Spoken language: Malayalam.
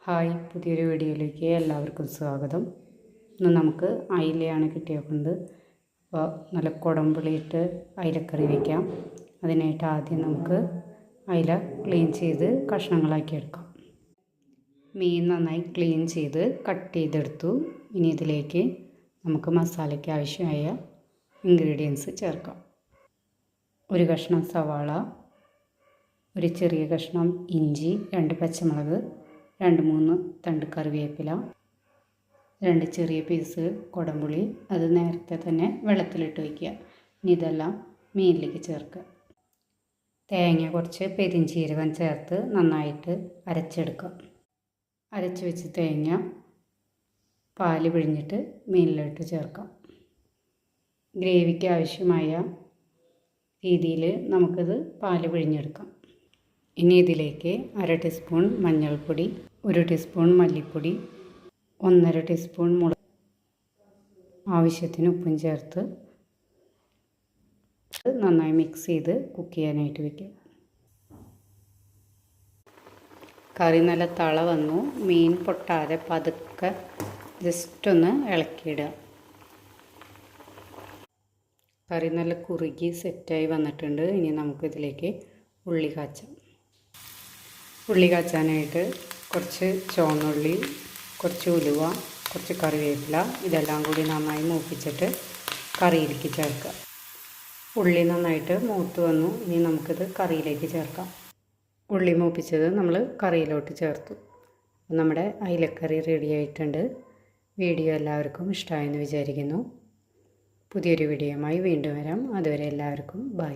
ഹായ്, പുതിയൊരു വീഡിയോയിലേക്ക് എല്ലാവർക്കും സ്വാഗതം. ഇന്ന് നമുക്ക് അയിലയാണ് കിട്ടിയേക്കുന്നത്. അപ്പോൾ നല്ല കുടംപുളിയിട്ട് അയിലക്കറി വയ്ക്കാം. അതിനായിട്ട് ആദ്യം നമുക്ക് അയില ക്ലീൻ ചെയ്ത് കഷ്ണങ്ങളാക്കി എടുക്കാം. മീൻ നന്നായി ക്ലീൻ ചെയ്ത് കട്ട് ചെയ്തെടുത്തു. ഇനി ഇതിലേക്ക് നമുക്ക് മസാലയ്ക്ക് ആവശ്യമായ ഇൻഗ്രീഡിയൻസ് ചേർക്കാം. ഒരു കഷ്ണം സവാള, ഒരു ചെറിയ കഷ്ണം ഇഞ്ചി, 2 പച്ചമുളക്, 2-3 തണ്ട് കറിവേപ്പില, 2 ചെറിയ പീസ് കുടംപുളി. അത് നേരത്തെ തന്നെ വെള്ളത്തിലിട്ട് വയ്ക്കുക. ഇനി ഇതെല്ലാം മീനിലേക്ക് ചേർക്കുക. തേങ്ങ കുറച്ച് പെരിഞ്ചീരകം ചേർത്ത് നന്നായിട്ട് അരച്ചെടുക്കുക. അരച്ച് വെച്ച് തേങ്ങ പാല് പിഴിഞ്ഞിട്ട് മീനിലോട്ട് ചേർക്കാം. ഗ്രേവിക്ക് ആവശ്യമായ രീതിയിൽ നമുക്കിത് പാല് പിഴിഞ്ഞെടുക്കാം. ഇനി ഇതിലേക്ക് 1/2 ടീസ്പൂൺ മഞ്ഞൾപ്പൊടി, 1 ടീസ്പൂൺ മല്ലിപ്പൊടി, 1/2 ടീസ്പൂൺ മുളക്, ആവശ്യത്തിന് ഉപ്പും ചേർത്ത് നന്നായി മിക്സ് ചെയ്ത് കുക്ക് ചെയ്യാനായിട്ട് വയ്ക്കും. കറി നല്ല തള വന്നു. മീൻ പൊട്ടാതെ പതുക്കെ ജസ്റ്റ് ഒന്ന് ഇളക്കിയിടുക. കറി നല്ല കുറുകി സെറ്റായി വന്നിട്ടുണ്ട്. ഇനി നമുക്കിതിലേക്ക് ഉള്ളി കാച്ചാം. ഉള്ളി കാച്ചാനായിട്ട് കുറച്ച് ചുവന്നുള്ളി, കുറച്ച് ഉലുവ, കുറച്ച് കറിവേപ്പില, ഇതെല്ലാം കൂടി നന്നായി മൂപ്പിച്ചിട്ട് കറിയിലേക്ക് ചേർക്കുക. ഉള്ളി നന്നായിട്ട് മൂത്ത് വന്നു. ഇനി നമുക്കിത് കറിയിലേക്ക് ചേർക്കാം. ഉള്ളി മൂപ്പിച്ചത് നമ്മൾ കറിയിലോട്ട് ചേർത്തു. നമ്മുടെ അയിലക്കറി റെഡി ആയിട്ടുണ്ട്. വീഡിയോ എല്ലാവർക്കും ഇഷ്ടമായെന്ന് വിചാരിക്കുന്നു. പുതിയൊരു വീഡിയോയുമായി വീണ്ടും വരാം. അതുവരെ എല്ലാവർക്കും ബൈ.